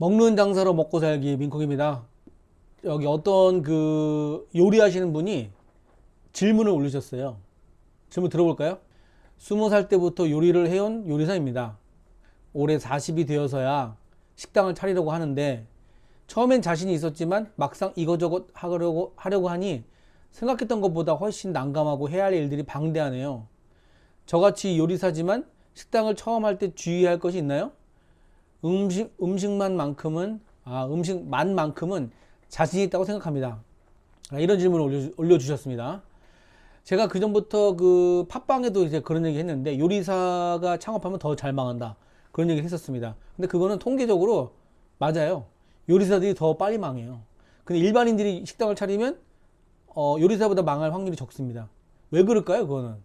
먹는 장사로 먹고 살기 민콩입니다. 여기 어떤 그 요리하시는 분이 질문을 올리셨어요. 질문 들어볼까요? 20살 때부터 요리를 해온 요리사입니다. 올해 40이 되어서야 식당을 차리려고 하는데 처음엔 자신이 있었지만 막상 이거저것 하려고 하니 생각했던 것보다 훨씬 난감하고 해야 할 일들이 방대하네요. 저같이 요리사지만 식당을 처음 할 때 주의할 것이 있나요? 음식만큼은 자신이 있다고 생각합니다. 이런 질문을 올려주셨습니다. 제가 그 전부터 그 팟빵에도 이제 그런 얘기 했는데 요리사가 창업하면 더 잘 망한다. 그런 얘기 했었습니다. 근데 그거는 통계적으로 맞아요. 요리사들이 더 빨리 망해요. 근데 일반인들이 식당을 차리면 요리사보다 망할 확률이 적습니다. 왜 그럴까요? 그거는.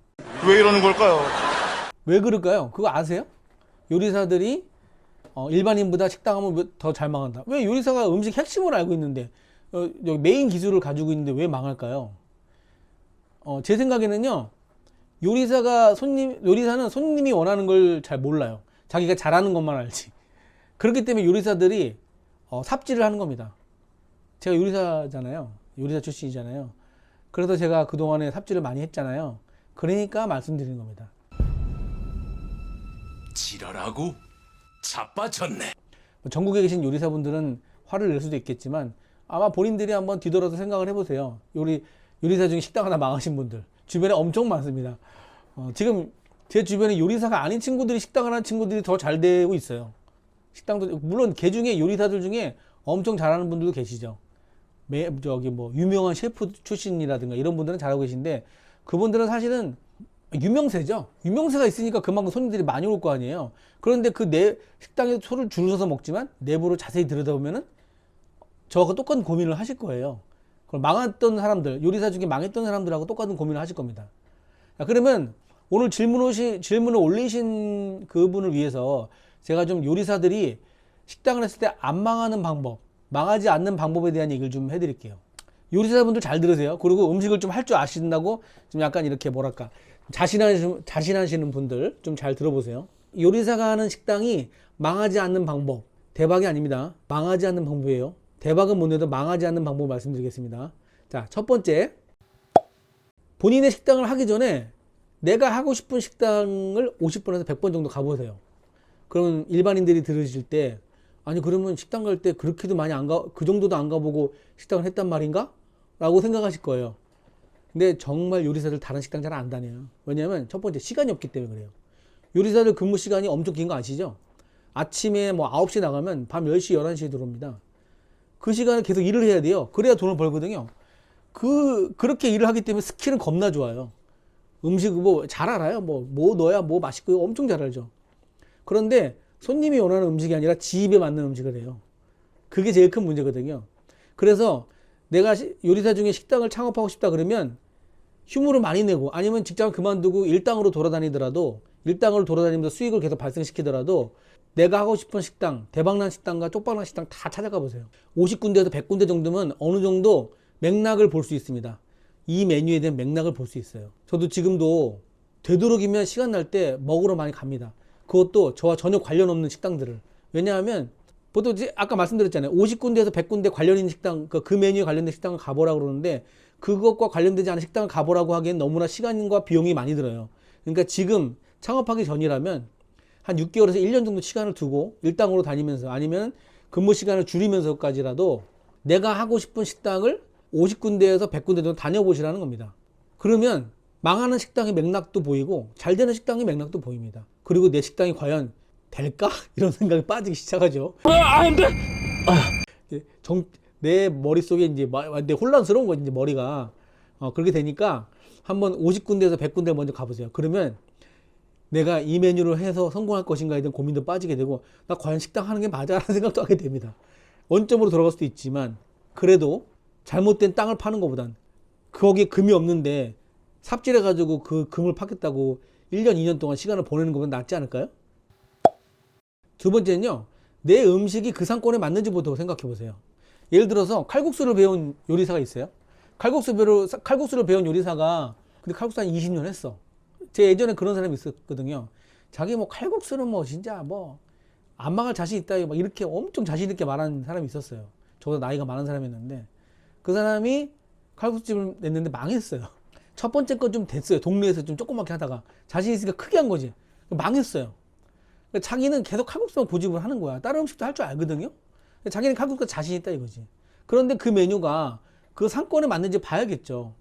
왜 이러는 걸까요? 왜 그럴까요? 그거 아세요? 요리사들이 일반인보다 식당 하면 더 잘 망한다. 왜 요리사가 음식 핵심을 알고 있는데 여기 메인 기술을 가지고 있는데 왜 망할까요? 제 생각에는요. 요리사는 손님이 원하는 걸 잘 몰라요. 자기가 잘하는 것만 알지. 그렇기 때문에 요리사들이 삽질을 하는 겁니다. 제가 요리사잖아요. 요리사 출신이잖아요. 그래서 제가 그동안에 삽질을 많이 했잖아요. 그러니까 말씀드리는 겁니다. 지랄하고 자빠졌네. 전국에 계신 요리사분들은 화를 낼 수도 있겠지만 아마 본인들이 한번 뒤돌아서 생각을 해보세요. 요리사 중에 식당 하나 망하신 분들 주변에 엄청 많습니다. 지금 제 주변에 요리사가 아닌 친구들이 식당을 하는 친구들이 더 잘 되고 있어요. 식당도 물론 개 중에 요리사들 중에 엄청 잘하는 분들도 계시죠. 저기 뭐 유명한 셰프 출신이라든가 이런 분들은 잘하고 계신데 그분들은 사실은 유명세죠. 유명세가 있으니까 그만큼 손님들이 많이 올 거 아니에요. 그런데 그 내 식당에 소를 줄 서서 먹지만 내부를 자세히 들여다보면은 저하고 똑같은 고민을 하실 거예요. 그럼 망했던 사람들, 요리사 중에 망했던 사람들하고 똑같은 고민을 하실 겁니다. 자, 그러면 오늘 질문을 올리신 그분을 위해서 제가 좀 요리사들이 식당을 했을 때 안 망하는 방법, 망하지 않는 방법에 대한 얘기를 좀 해드릴게요. 요리사분들 잘 들으세요. 그리고 음식을 좀 할 줄 아신다고 좀 약간 이렇게 뭐랄까 자신하시는 분들 좀 잘 들어보세요. 요리사가 하는 식당이 망하지 않는 방법, 대박이 아닙니다. 망하지 않는 방법이에요. 대박은 못 내도 망하지 않는 방법 말씀드리겠습니다. 자, 첫 번째, 본인의 식당을 하기 전에 내가 하고 싶은 식당을 50번에서 100번 정도 가보세요. 그러면 일반인들이 들으실 때 아니 그러면 식당 갈 때 그렇게도 많이 그 정도도 안 가보고 식당을 했단 말인가? 라고 생각하실 거예요. 근데 정말 요리사들 다른 식당 잘 안 다녀요. 왜냐면 첫 번째 시간이 없기 때문에 그래요. 요리사들 근무 시간이 엄청 긴 거 아시죠? 아침에 뭐 9시에 나가면 밤 10시, 11시에 들어옵니다. 그 시간을 계속 일을 해야 돼요. 그래야 돈을 벌거든요. 그렇게 일을 하기 때문에 스킬은 겁나 좋아요. 음식 뭐 잘 알아요. 뭐 넣어야 뭐 맛있고 엄청 잘 알죠. 그런데 손님이 원하는 음식이 아니라 지 입에 맞는 음식을 해요. 그게 제일 큰 문제거든요. 그래서 내가 요리사 중에 식당을 창업하고 싶다 그러면 휴무를 많이 내고 아니면 직장을 그만두고 일당으로 돌아다니면서 수익을 계속 발생시키더라도 내가 하고 싶은 식당, 대박난 식당과 쪽박난 식당 다 찾아가 보세요. 50군데에서 100군데 정도면 어느 정도 맥락을 볼 수 있습니다. 이 메뉴에 대한 맥락을 볼 수 있어요. 저도 지금도 되도록이면 시간 날 때 먹으러 많이 갑니다. 그것도 저와 전혀 관련 없는 식당들을. 왜냐하면 보통 아까 말씀드렸잖아요. 50군데에서 100군데 관련 있는 식당, 그 메뉴에 관련된 식당을 가보라고 그러는데 그것과 관련되지 않은 식당을 가보라고 하기엔 너무나 시간과 비용이 많이 들어요. 그러니까 지금 창업하기 전이라면 한 6개월에서 1년 정도 시간을 두고 일당으로 다니면서 아니면 근무 시간을 줄이면서까지라도 내가 하고 싶은 식당을 50군데에서 100군데 정도 다녀보시라는 겁니다. 그러면 망하는 식당의 맥락도 보이고 잘 되는 식당의 맥락도 보입니다. 그리고 내 식당이 과연 될까? 이런 생각이 빠지기 시작하죠. 안 돼! 내 머릿속에 이제 혼란스러운 거지, 이제 머리가. 그렇게 되니까 한번 50군데에서 100군데 먼저 가보세요. 그러면 내가 이 메뉴를 해서 성공할 것인가에 대한 고민도 빠지게 되고 나 과연 식당 하는 게 맞아? 라는 생각도 하게 됩니다. 원점으로 돌아갈 수도 있지만 그래도 잘못된 땅을 파는 것보단 거기에 금이 없는데 삽질해가지고 그 금을 파겠다고 1년, 2년 동안 시간을 보내는 것보다 낫지 않을까요? 두 번째는요, 내 음식이 그 상권에 맞는지부터 생각해 보세요. 예를 들어서 칼국수를 배운 요리사가 있어요. 칼국수를 배운 요리사가 근데 칼국수 한 20년 했어. 제 예전에 그런 사람이 있었거든요. 자기 뭐 칼국수는 뭐 진짜 뭐 안 망할 자신 있다 막 이렇게 엄청 자신 있게 말하는 사람이 있었어요. 저보다 나이가 많은 사람이었는데 그 사람이 칼국수집을 냈는데 망했어요. 첫 번째 건 좀 됐어요. 동네에서 좀 조그맣게 하다가 자신 있으니까 크게 한 거지. 망했어요. 자기는 계속 칼국수만 고집을 하는 거야. 다른 음식도 할 줄 알거든요. 자기는 칼국수가 자신 있다 이거지. 그런데 그 메뉴가 그 상권에 맞는지 봐야겠죠.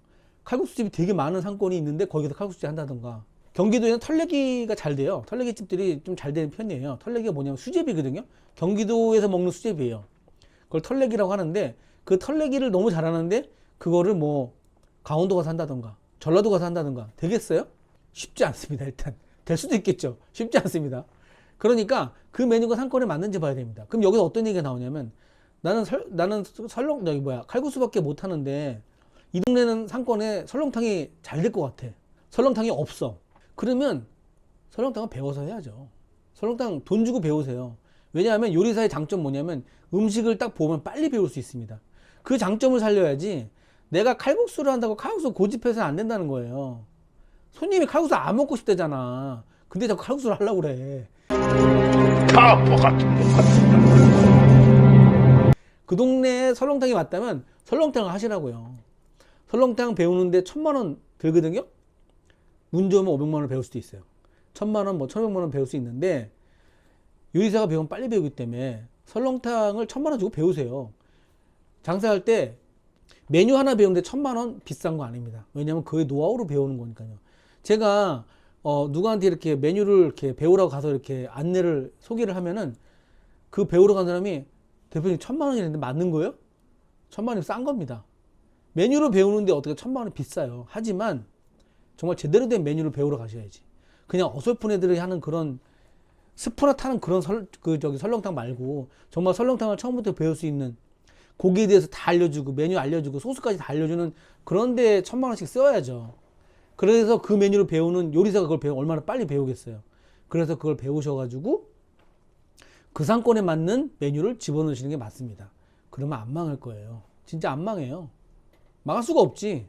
칼국수집이 되게 많은 상권이 있는데 거기서 칼국수집 한다던가. 경기도에는 털레기가 잘 돼요. 털레기 집들이 좀 잘 되는 편이에요. 털레기가 뭐냐면 수제비거든요. 경기도에서 먹는 수제비예요. 그걸 털레기라고 하는데 그 털레기를 너무 잘하는데 그거를 뭐 강원도 가서 한다던가 전라도 가서 한다던가 되겠어요? 쉽지 않습니다. 일단 될 수도 있겠죠. 쉽지 않습니다. 그러니까 그 메뉴가 상권에 맞는지 봐야 됩니다. 그럼 여기서 어떤 얘기가 나오냐면 나는 설렁 여기 뭐야 칼국수밖에 못 하는데 이 동네는 상권에 설렁탕이 잘 될 것 같아. 설렁탕이 없어. 그러면 설렁탕은 배워서 해야죠. 설렁탕 돈 주고 배우세요. 왜냐하면 요리사의 장점 뭐냐면 음식을 딱 보면 빨리 배울 수 있습니다. 그 장점을 살려야지 내가 칼국수를 한다고 칼국수 고집해서는 안 된다는 거예요. 손님이 칼국수 안 먹고 싶대잖아. 근데 자꾸 칼국수를 하려고 그래. 바보 같은 것 같습니다. 그 동네에 설렁탕이 맞다면 설렁탕을 하시라고요. 설렁탕 배우는데 1,000만 원 들거든요. 운 좋으면 500만 원 배울 수도 있어요. 1,000만 원, 뭐 1,500만 원 배울 수 있는데 요리사가 배우면 빨리 배우기 때문에 설렁탕을 1,000만 원 주고 배우세요. 장사할 때 메뉴 하나 배우는데 1,000만 원 비싼 거 아닙니다. 왜냐하면 그의 노하우로 배우는 거니까요. 제가 누구한테 이렇게 메뉴를 이렇게 배우라고 가서 이렇게 안내를 소개를 하면은 그 배우러 간 사람이 대표님 1,000만 원이랬는데 맞는 거예요? 1,000만 원이 싼 겁니다. 메뉴를 배우는데 어떻게 1,000만 원이 비싸요. 하지만 정말 제대로 된 메뉴를 배우러 가셔야지. 그냥 어설픈 애들이 하는 그런 스프나 타는 그런 설렁탕 말고 정말 설렁탕을 처음부터 배울 수 있는 고기에 대해서 다 알려주고 메뉴 알려주고 소스까지 다 알려주는 그런데 1,000만 원씩 써야죠. 그래서 그 메뉴를 배우는 요리사가 그걸 얼마나 빨리 배우겠어요. 그래서 그걸 배우셔가지고 그 상권에 맞는 메뉴를 집어넣으시는 게 맞습니다. 그러면 안 망할 거예요. 진짜 안 망해요. 망할 수가 없지.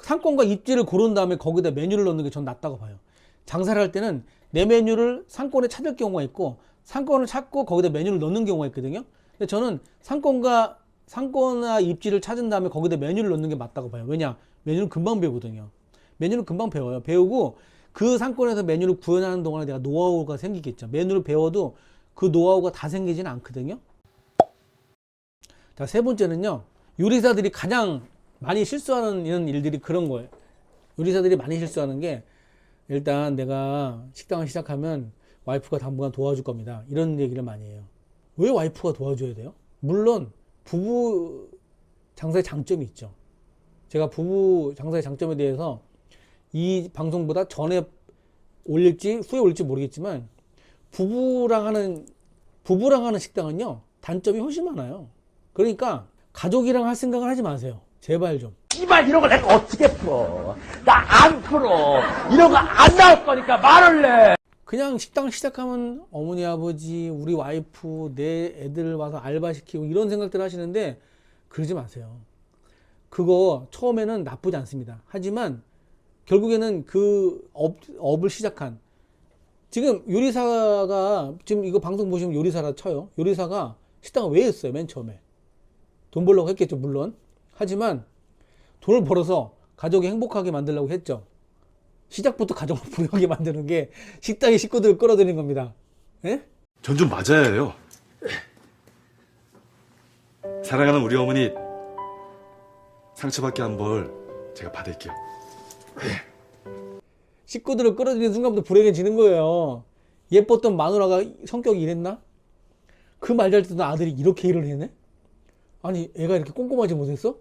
상권과 입지를 고른 다음에 거기다 메뉴를 넣는 게 전 낫다고 봐요. 장사를 할 때는 내 메뉴를 상권에 찾을 경우가 있고 상권을 찾고 거기다 메뉴를 넣는 경우가 있거든요. 근데 저는 상권과 입지를 찾은 다음에 거기다 메뉴를 넣는 게 맞다고 봐요. 왜냐? 메뉴는 금방 배우거든요. 메뉴는 금방 배워요. 배우고 그 상권에서 메뉴를 구현하는 동안에 내가 노하우가 생기겠죠. 메뉴를 배워도 그 노하우가 다 생기지는 않거든요. 자, 세 번째는요. 요리사들이 가장 많이 실수하는 이런 일들이 그런 거예요. 요리사들이 많이 실수하는 게 일단 내가 식당을 시작하면 와이프가 당분간 도와줄 겁니다. 이런 얘기를 많이 해요. 왜 와이프가 도와줘야 돼요? 물론 부부 장사의 장점이 있죠. 제가 부부 장사의 장점에 대해서 이 방송보다 전에 올릴지 후에 올릴지 모르겠지만 부부랑 하는 식당은요 단점이 훨씬 많아요. 그러니까 가족이랑 할 생각을 하지 마세요. 제발 좀. 이발 이런 걸 내가 어떻게 풀어? 나 안 풀어. 이런 거 안 나올 거니까 말을 내. 그냥 식당 시작하면 어머니 아버지 우리 와이프 내 애들 와서 알바시키고 이런 생각들 하시는데 그러지 마세요. 그거 처음에는 나쁘지 않습니다. 하지만 결국에는 그 업을 시작한 지금 요리사가 지금 이거 방송 보시면 요리사라 쳐요. 요리사가 식당을 왜 했어요? 맨 처음에 돈 벌려고 했겠죠 물론. 하지만 돈을 벌어서 가족이 행복하게 만들려고 했죠. 시작부터 가족을 부유하게 만드는 게 식당의 식구들을 끌어들이는 겁니다. 예? 전 좀 맞아야 해요. 사랑하는 우리 어머니 상처받게 한 벌 제가 받을게요. 식구들을 끌어들이는 순간부터 불행해지는 거예요. 예뻤던 마누라가 성격이 이랬나? 그 말 잘 듣던 아들이 이렇게 일을 해네? 아니 애가 이렇게 꼼꼼하지 못했어?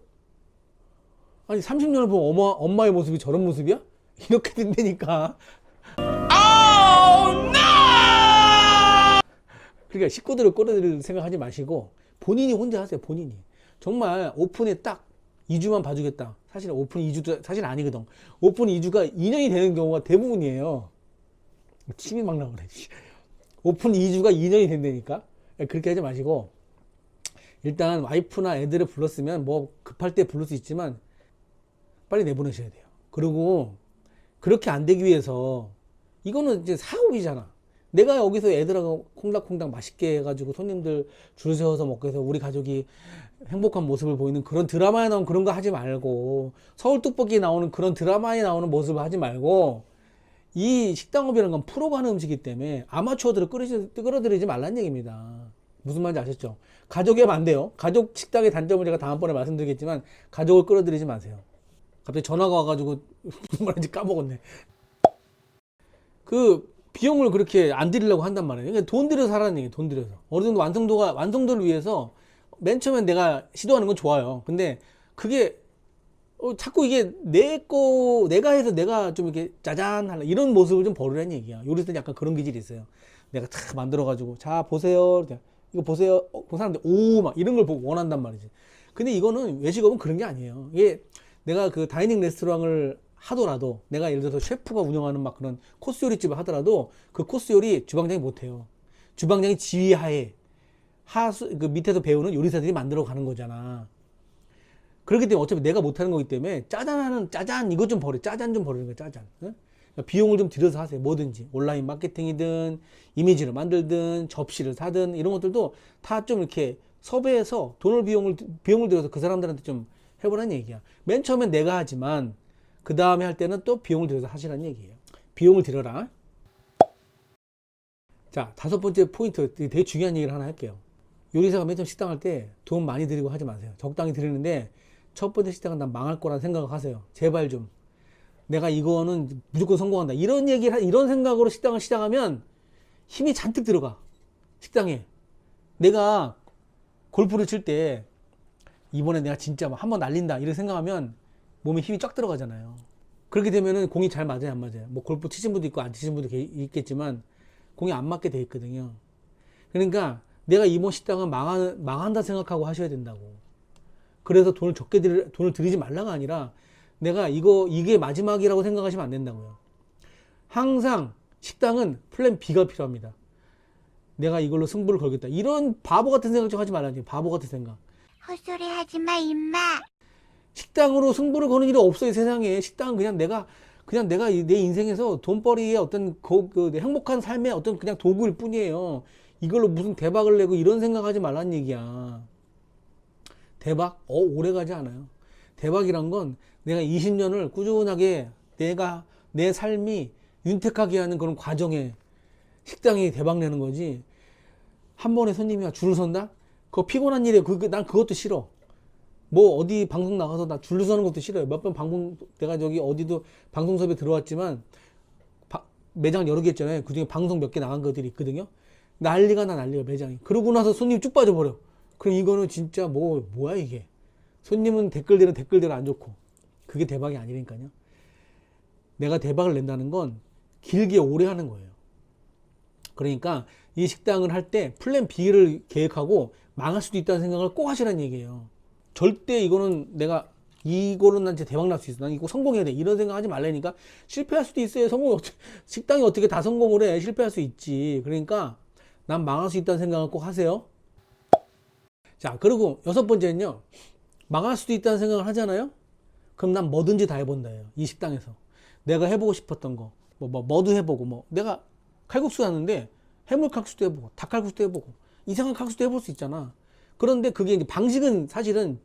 아니 30년을 본 엄마의 모습이 저런 모습이야? 이렇게 된다니까. 그러니까 식구들을 끌어들일 생각하지 마시고 본인이 혼자 하세요. 본인이 정말 오픈에 딱 2주만 봐주겠다. 사실 오픈 2주도 사실 아니거든. 오픈 2주가 2년이 되는 경우가 대부분이에요. 침이 막 나오네. 오픈 2주가 2년이 된다니까. 그렇게 하지 마시고 일단 와이프나 애들을 불렀으면 뭐 급할 때 부를 수 있지만 빨리 내보내셔야 돼요. 그리고 그렇게 안 되기 위해서 이거는 이제 사업이잖아. 내가 여기서 애들하고 콩닥콩닥 맛있게 해가지고 손님들 줄 세워서 먹게 해서 우리 가족이 행복한 모습을 보이는 그런 드라마에 나오는 그런 거 하지 말고, 서울 떡볶이에 나오는 그런 드라마에 나오는 모습을 하지 말고, 이 식당업이라는 건 프로가 하는 음식이기 때문에 아마추어들을 끌어들이지 말라는 얘기입니다. 무슨 말인지 아셨죠? 가족이 하면 안 돼요. 가족 식당의 단점을 제가 다음번에 말씀드리겠지만, 가족을 끌어들이지 마세요. 갑자기 전화가 와가지고 무슨 말인지 까먹었네. 그 비용을 그렇게 안 들이려고 한단 말이에요. 그러니까 돈 들여서 하라는 얘기예요. 돈 들여서. 어느 정도 완성도를 위해서 맨 처음엔 내가 시도하는 건 좋아요. 근데 그게 자꾸 이게 내가 해서 내가 좀 이렇게 짜잔 하려 이런 모습을 좀 버리라는 얘기야. 요리사는 약간 그런 기질이 있어요. 내가 탁 만들어가지고 자 보세요. 이거 보세요. 그 사람들 오 막 이런 걸 보고 원한단 말이지. 근데 이거는 외식업은 그런 게 아니에요. 이게 내가 그 다이닝 레스토랑을 하더라도, 내가 예를 들어서 셰프가 운영하는 막 그런 코스 요리집을 하더라도 그 코스 요리 주방장이 못해요. 주방장이 지휘하에 그 밑에서 배우는 요리사들이 만들어 가는 거잖아. 그렇기 때문에 어차피 내가 못하는 거기 때문에 짜잔 이것 좀 버려. 짜잔 좀 버리는 거야. 짜잔. 응? 그러니까 비용을 좀 들여서 하세요. 뭐든지 온라인 마케팅이든 이미지를 만들든 접시를 사든 이런 것들도 다 좀 이렇게 섭외해서 비용을 들여서 그 사람들한테 좀 해보라는 얘기야. 맨 처음엔 내가 하지만 그 다음에 할 때는 또 비용을 들여서 하시라는 얘기예요. 비용을 들여라. 자, 5번째 포인트, 되게 중요한 얘기를 하나 할게요. 요리사가 맨 처음 식당 할 때 돈 많이 들이고 하지 마세요. 적당히 들이는데 첫 번째 식당은 난 망할 거라는 생각을 하세요. 제발 좀. 내가 이거는 무조건 성공한다. 이런 생각으로 식당을 시작하면 힘이 잔뜩 들어가. 식당에. 내가 골프를 칠 때 이번에 내가 진짜 한번 날린다. 이렇게 생각하면 몸에 힘이 쫙 들어가잖아요. 그렇게 되면은 공이 잘 맞아요, 안 맞아요? 뭐 골프 치신 분도 있고 안 치신 분도 있겠지만 공이 안 맞게 돼 있거든요. 그러니까 내가 이번 식당은 망한다 생각하고 하셔야 된다고. 그래서 돈을 들이지 말라가 아니라 내가 이게 마지막이라고 생각하시면 안 된다고요. 항상 식당은 플랜 B가 필요합니다. 내가 이걸로 승부를 걸겠다. 이런 바보 같은 생각 좀 하지 말라니. 바보 같은 생각. 헛소리 하지 마, 임마. 식당으로 승부를 거는 일이 없어요, 세상에. 식당은 그냥 내가 내 인생에서 돈벌이의 어떤 내 행복한 삶의 어떤 그냥 도구일 뿐이에요. 이걸로 무슨 대박을 내고 이런 생각하지 말라는 얘기야. 대박? 오래 가지 않아요. 대박이란 건 내가 20년을 꾸준하게 내 삶이 윤택하게 하는 그런 과정에 식당이 대박 내는 거지. 한 번에 손님이 줄을 선다? 그거 피곤한 일이에요. 난 그것도 싫어. 뭐 어디 방송 나가서 나 줄을 서는 것도 싫어요. 몇 번 내가 저기 어디도 방송 섭외 들어왔지만 매장 여러 개 있잖아요. 그중에 방송 몇 개 나간 것들이 있거든요. 난리가 매장이. 그러고 나서 손님 쭉 빠져버려. 그럼 이거는 진짜 뭐야 이게. 손님은 댓글대로 안 좋고. 그게 대박이 아니라니까요. 내가 대박을 낸다는 건 길게 오래 하는 거예요. 그러니까 이 식당을 할 때 플랜 B를 계획하고 망할 수도 있다는 생각을 꼭 하시라는 얘기예요. 절대 이거는 난 진짜 대박 날 수 있어. 난 이거 성공해야 돼. 이런 생각 하지 말라니까. 실패할 수도 있어요. 식당이 어떻게 다 성공을 해. 실패할 수 있지. 그러니까 난 망할 수 있다는 생각을 꼭 하세요. 자, 그리고 6번째는요. 망할 수도 있다는 생각을 하잖아요. 그럼 난 뭐든지 다 해본다예요. 이 식당에서. 내가 해보고 싶었던 거. 뭐도 해보고, 내가 칼국수 하는데 해물칼국수도 해보고, 닭칼국수도 해보고, 이상한 칼국수도 해볼 수 있잖아. 그런데 그게 이제 방식은 사실은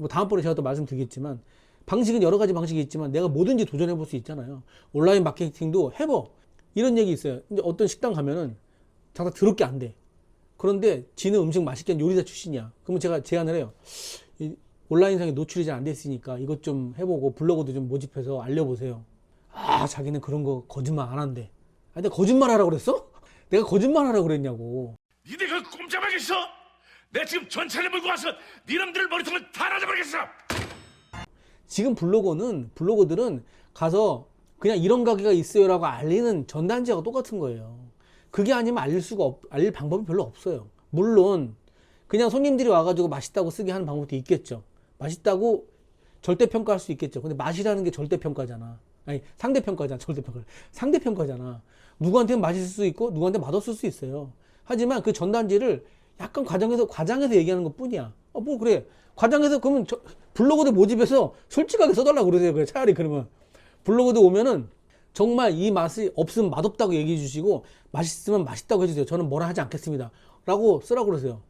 다음번에 제가 또 말씀드리겠지만 방식은 여러 가지 방식이 있지만 내가 뭐든지 도전해 볼 수 있잖아요. 온라인 마케팅도 해봐. 이런 얘기 있어요. 이제 어떤 식당 가면은 장사 더럽게 안 돼. 그런데 지는 음식 맛있게 한 요리사 출신이야. 그러면 제가 제안을 해요. 온라인상에 노출이 잘 안 됐으니까 이것 좀 해보고 블로그도 좀 모집해서 알려보세요. 자기는 그런 거 거짓말 안 한대. 내가 거짓말 하라고 그랬어? 내가 거짓말 하라고 그랬냐고. 니네가 꼼짝하겠어? 내 지금 전차를 몰고 와서 니놈들 머리통을 다 날려버리겠어. 지금 블로거들은 가서 그냥 이런 가게가 있어요라고 알리는 전단지하고 똑같은 거예요. 그게 아니면 알릴 방법이 별로 없어요. 물론 그냥 손님들이 와가지고 맛있다고 쓰게 하는 방법도 있겠죠. 맛있다고 절대평가할 수 있겠죠. 근데 맛이라는 게 절대평가잖아. 아니, 상대평가잖아. 상대평가잖아. 누구한테는 맛있을 수 있고 누구한테 맛없을 수 있어요. 하지만 그 전단지를 약간 과장해서 얘기하는 것 뿐이야. 그래. 과장해서 그러면 블로거들 모집해서 솔직하게 써달라고 그러세요. 그래. 차라리 그러면. 블로거들 오면은 정말 이 맛이 없으면 맛없다고 얘기해 주시고 맛있으면 맛있다고 해주세요. 저는 뭐라 하지 않겠습니다. 라고 쓰라고 그러세요.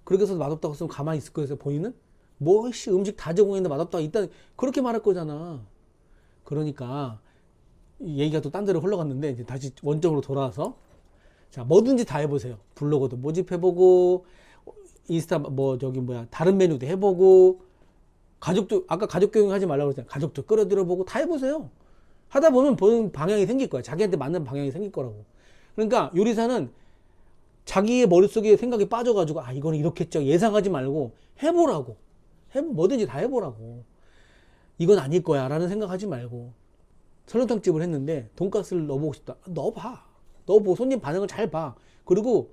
그렇게 해서 맛없다고 쓰면 가만히 있을 거예요. 본인은? 뭐씨 음식 다 제공했는데 맛없다고 일단 그렇게 말할 거잖아. 그러니까 이 얘기가 또 딴 데로 흘러갔는데 이제 다시 원점으로 돌아와서 자 뭐든지 다 해보세요. 블로그도 모집해보고 인스타 뭐 저기 뭐야 다른 메뉴도 해보고 가족도 아까 가족 교육 하지 말라고 그랬잖아요. 가족도 끌어들여보고 다 해보세요. 하다 보면 보는 방향이 생길 거야. 자기한테 맞는 방향이 생길 거라고. 그러니까 요리사는 자기의 머릿속에 생각이 빠져가지고 아 이거는 이렇게 했죠 예상하지 말고 해보라고. 뭐든지 다 해보라고. 이건 아닐 거야 라는 생각하지 말고 설렁탕집을 했는데 돈가스를 넣어보고 싶다. 넣어봐. 넣어보고 손님 반응을 잘 봐. 그리고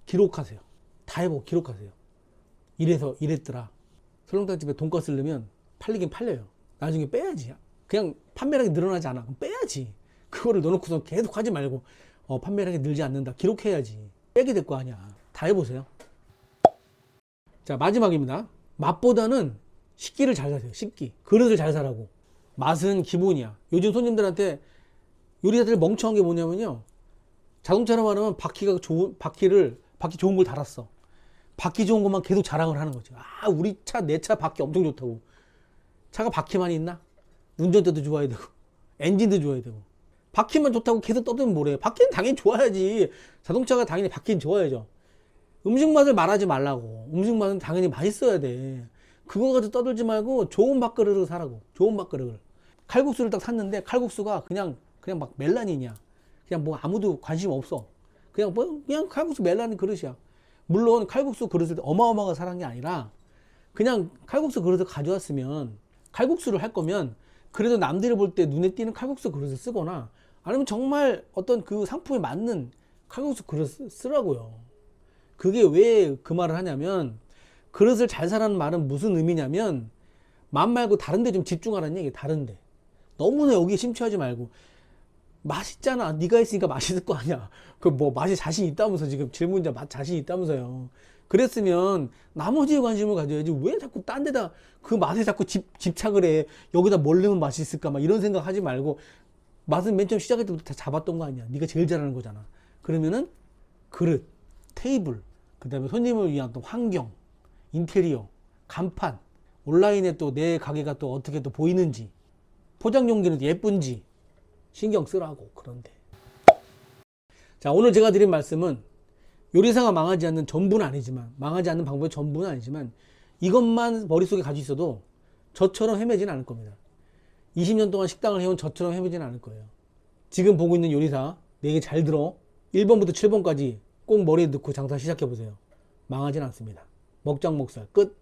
기록하세요. 다 해보고 기록하세요. 이래서 이랬더라. 설렁탕집에 돈가스를 넣으면 팔리긴 팔려요. 나중에 빼야지. 그냥 판매량이 늘어나지 않아. 그럼 빼야지. 그거를 넣어놓고서 계속 하지 말고 판매량이 늘지 않는다. 기록해야지. 빼게 될 거 아니야. 다 해보세요. 자 마지막입니다. 맛보다는 식기를 잘 사세요. 식기. 그릇을 잘 사라고. 맛은 기본이야. 요즘 손님들한테 요리사들 멍청한 게 뭐냐면요. 자동차로 말하면 바퀴 좋은 걸 달았어. 바퀴 좋은 것만 계속 자랑을 하는 거지. 아, 우리 차, 내 차 바퀴 엄청 좋다고. 차가 바퀴만 있나? 운전대도 좋아야 되고, 엔진도 좋아야 되고. 바퀴만 좋다고 계속 떠들면 뭐래. 바퀴는 당연히 좋아야지. 자동차가 당연히 바퀴는 좋아야죠. 음식 맛을 말하지 말라고. 음식 맛은 당연히 맛있어야 돼. 그거 가지고 떠들지 말고 좋은 밥그릇을 사라고. 좋은 밥그릇을. 칼국수를 딱 샀는데 칼국수가 그냥 막 멜라닌이야. 그냥 뭐 아무도 관심 없어. 그냥 칼국수 멜라닌 그릇이야. 물론 칼국수 그릇을 어마어마하게 사는 게 아니라 그냥 칼국수 그릇을 가져왔으면 칼국수를 할 거면 그래도 남들이 볼 때 눈에 띄는 칼국수 그릇을 쓰거나 아니면 정말 어떤 그 상품에 맞는 칼국수 그릇을 쓰라고요. 그게 왜 그 말을 하냐면 그릇을 잘 사라는 말은 무슨 의미냐면 맛 말고 다른 데 좀 집중하라는 얘기예요. 다른 데. 너무나 여기에 심취하지 말고 맛있잖아. 네가 했으니까 맛있을 거 아니야. 그 뭐 맛이 자신 있다면서 지금 질문자 맛 자신 있다면서요. 그랬으면 나머지에 관심을 가져야지 왜 자꾸 딴 데다 그 맛에 자꾸 집착을 해. 여기다 뭘 넣으면 맛있을까 막 이런 생각 하지 말고 맛은 맨 처음 시작할 때부터 다 잡았던 거 아니야. 네가 제일 잘하는 거잖아. 그러면은 그릇, 테이블, 그 다음에 손님을 위한 또 환경, 인테리어, 간판, 온라인에 또 내 가게가 또 어떻게 또 보이는지, 포장 용기는 예쁜지 신경 쓰라고. 그런데 자 오늘 제가 드린 말씀은 요리사가 망하지 않는 전부는 아니지만 망하지 않는 방법이 전부는 아니지만 이것만 머릿속에 가지고 있어도 저처럼 헤매지는 않을 겁니다. 20년 동안 식당을 해온 저처럼 헤매지는 않을 거예요. 지금 보고 있는 요리사 내 얘기 잘 들어. 1번부터 7번까지 꼭 머리에 넣고 장사 시작해 보세요. 망하진 않습니다. 먹장목살 끝.